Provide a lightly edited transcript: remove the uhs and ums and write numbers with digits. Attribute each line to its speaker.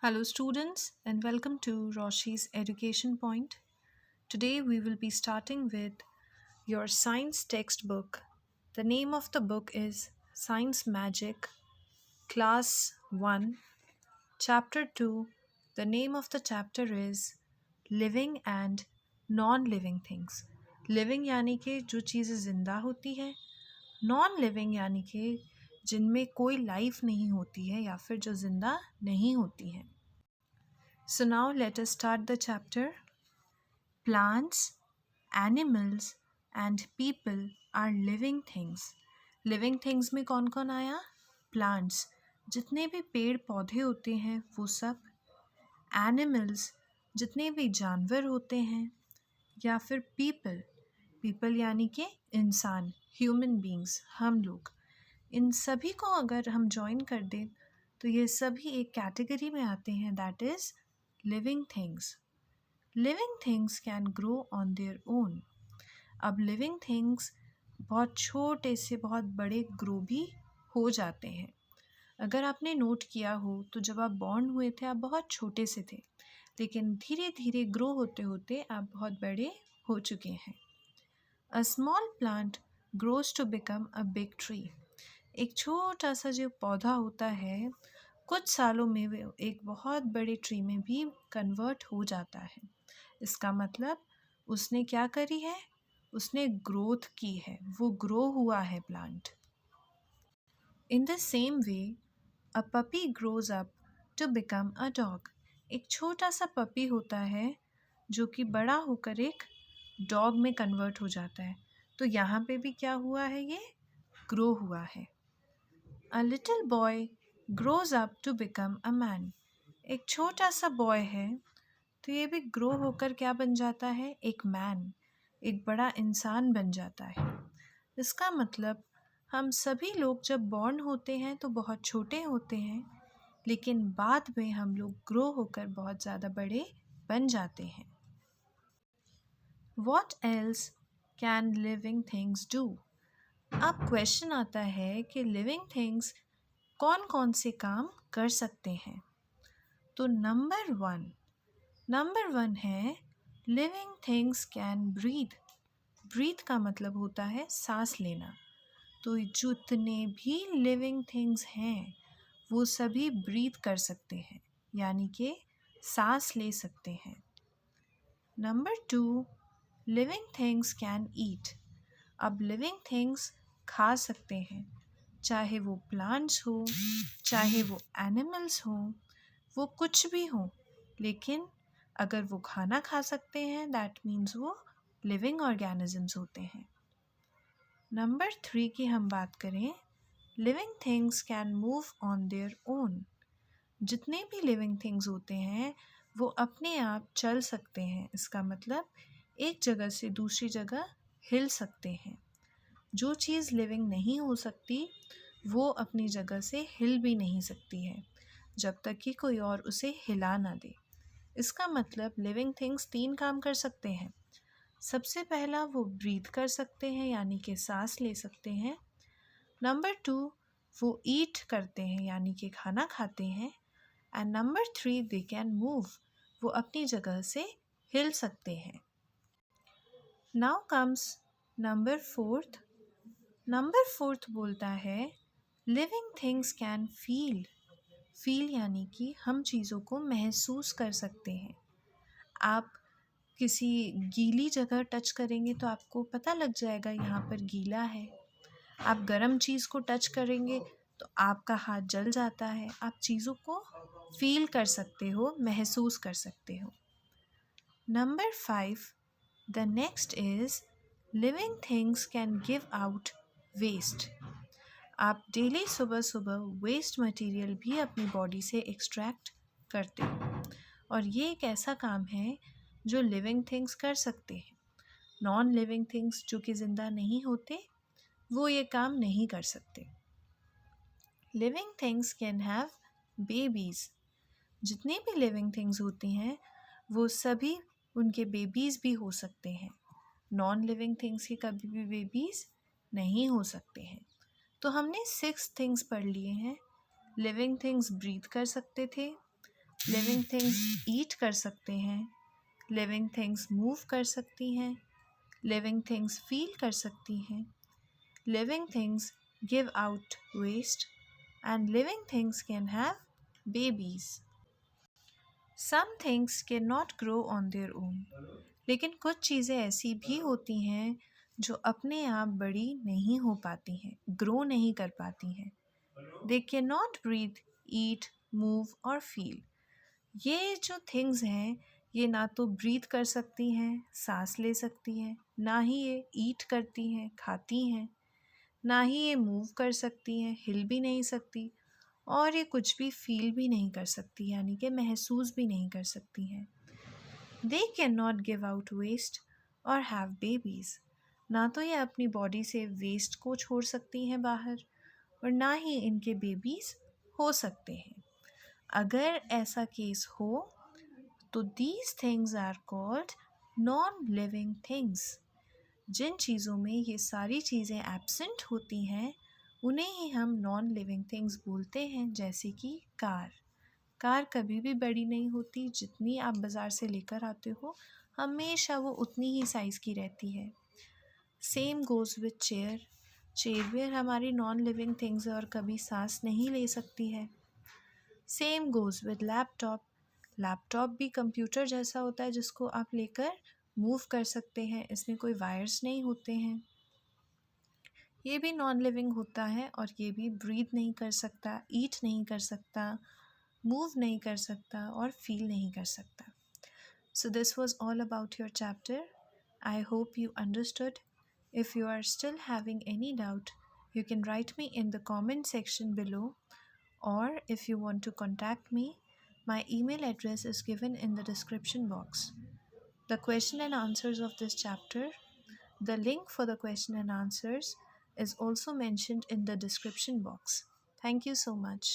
Speaker 1: Hello, students, and welcome to Roshi's Education Point. Today, we will be starting with your science textbook. The name of the book is Science Magic, Class 1, Chapter 2. The name of the chapter is Living and Non Living Things. Living यानी कि जो चीज़ें ज़िंदा होती हैं, non living यानी कि जिनमें कोई लाइफ नहीं होती है या फिर जो ज़िंदा नहीं होती हैं. So now let us start the chapter. Plants, animals and people are living things. Living things में कौन कौन आया? Plants, जितने भी पेड़ पौधे होते हैं वो सब. Animals, जितने भी जानवर होते हैं. या फिर people, people यानी कि इंसान, human beings, हम लोग. इन सभी को अगर हम ज्वाइन कर दें तो ये सभी एक कैटेगरी में आते हैं, that is living things. Living things can grow on their own. अब living things बहुत छोटे से बहुत बड़े ग्रो भी हो जाते हैं. अगर आपने नोट किया हो तो जब आप बॉर्न हुए थे आप बहुत छोटे से थे, लेकिन धीरे धीरे ग्रो होते होते आप बहुत बड़े हो चुके हैं. A small plant grows to become a big tree. एक छोटा सा जो पौधा होता है कुछ सालों में वो एक बहुत बड़े ट्री में भी कन्वर्ट हो जाता है. इसका मतलब उसने क्या करी है? उसने ग्रोथ की है, वो ग्रो हुआ है plant. In the same way a puppy grows up to become a dog. एक छोटा सा पपी होता है जो कि बड़ा होकर एक डॉग में कन्वर्ट हो जाता है. तो यहाँ पे भी क्या हुआ है? ये ग्रो हुआ है. A little boy grows up to become a man. एक छोटा सा बॉय है तो ये भी ग्रो होकर क्या बन जाता है? एक मैन, एक बड़ा इंसान बन जाता है. इसका मतलब हम सभी लोग जब बॉर्न होते हैं तो बहुत छोटे होते हैं, लेकिन बाद में हम लोग ग्रो होकर बहुत ज़्यादा बड़े बन जाते हैं. What else can living things do? अब क्वेश्चन आता है कि लिविंग थिंग्स कौन कौन से काम कर सकते हैं. तो नंबर वन है living things can breathe. Breathe का मतलब होता है सांस लेना. तो जितने भी लिविंग थिंग्स हैं वो सभी ब्रीथ कर सकते हैं, यानी कि सांस ले सकते हैं. Number 2, living things can eat. अब लिविंग थिंग्स खा सकते हैं, चाहे वो प्लांट्स हो, चाहे वो एनिमल्स हो, वो कुछ भी हो, लेकिन अगर वो खाना खा सकते हैं दैट मीन्स वो लिविंग ऑर्गेनिजम्स होते हैं. नंबर 3 की हम बात करें, living things can move on their own. जितने भी लिविंग थिंग्स होते हैं वो अपने आप चल सकते हैं. इसका मतलब एक जगह से दूसरी जगह हिल सकते हैं. जो चीज़ लिविंग नहीं हो सकती वो अपनी जगह से हिल भी नहीं सकती है जब तक कि कोई और उसे हिला ना दे. इसका मतलब लिविंग थिंग्स 3 काम कर सकते हैं. सबसे पहला वो ब्रीथ कर सकते हैं, यानी कि सांस ले सकते हैं. नंबर 2, वो ईट करते हैं यानी कि खाना खाते हैं. And number 3, they can move. वो अपनी जगह से हिल सकते हैं. Now comes number 4. नंबर 4 बोलता है living things can feel. Feel यानी कि हम चीज़ों को महसूस कर सकते हैं. आप किसी गीली जगह टच करेंगे तो आपको पता लग जाएगा यहाँ पर गीला है. आप गर्म चीज़ को टच करेंगे तो आपका हाथ जल जाता है. आप चीज़ों को फील कर सकते हो, महसूस कर सकते हो. Number 5, the next is living things can give out waste. आप डेली सुबह सुबह वेस्ट मटेरियल भी अपनी बॉडी से एक्सट्रैक्ट करते हो, और ये एक ऐसा काम है जो लिविंग थिंग्स कर सकते हैं. नॉन लिविंग थिंग्स जो कि ज़िंदा नहीं होते वो ये काम नहीं कर सकते. Living things can have babies. जितने भी लिविंग थिंग्स होती हैं वो सभी उनके बेबीज़ भी हो सकते हैं. नॉन लिविंग थिंग्स के कभी भी बेबीज़ नहीं हो सकते हैं. तो हमने 6 थिंग्स पढ़ लिए हैं. लिविंग थिंग्स ब्रीथ कर सकते थे, लिविंग थिंग्स ईट कर सकते हैं, लिविंग थिंग्स मूव कर सकती हैं, लिविंग थिंग्स फील कर सकती हैं, living things give out waste, and living things can have babies. Some things can not grow on their own, लेकिन कुछ चीज़ें ऐसी भी होती हैं जो अपने आप बड़ी नहीं हो पाती हैं, ग्रो नहीं कर पाती हैं। They can not breathe, eat, move और फील। ये जो थिंग्स हैं, ये ना तो ब्रीथ कर सकती हैं, सांस ले सकती हैं, ना ही ये ईट करती हैं, खाती हैं, ना ही ये मूव कर सकती हैं, हिल भी नहीं सकती, और ये कुछ भी फील भी नहीं कर सकती, यानी कि महसूस भी नहीं कर सकती हैं। They can not give out waste और हैव बेबीज़। ना तो ये अपनी बॉडी से वेस्ट को छोड़ सकती हैं बाहर, और ना ही इनके बेबीज़ हो सकते हैं। अगर ऐसा केस हो तो these things are called non living things. जिन चीज़ों में ये सारी चीज़ें एब्सेंट होती हैं उन्हें ही हम नॉन लिविंग थिंग्स बोलते हैं। जैसे कि कार कभी भी बड़ी नहीं होती, जितनी आप बाज़ार से लेकर आते हो हमेशा वो उतनी ही साइज़ की रहती है। सेम गोज़ विथ चेयर भी हमारी नॉन लिविंग थिंग्स है और कभी सांस नहीं ले सकती है। सेम गोज़ विद लैपटॉप भी कंप्यूटर जैसा होता है जिसको आप लेकर मूव कर सकते हैं, इसमें कोई वायर्स नहीं होते हैं। ये भी नॉन लिविंग होता है और ये भी ब्रीथ नहीं कर सकता, ईट नहीं कर सकता, मूव नहीं कर सकता और फील नहीं कर सकता। So this was all about your chapter. I hope you understood. If you are still having any doubt, you can write me in the comment section below, or if you want to contact me, my email address is given in the description box. The question and answers of this chapter, the link for the question and answers is also mentioned in the description box. Thank you so much.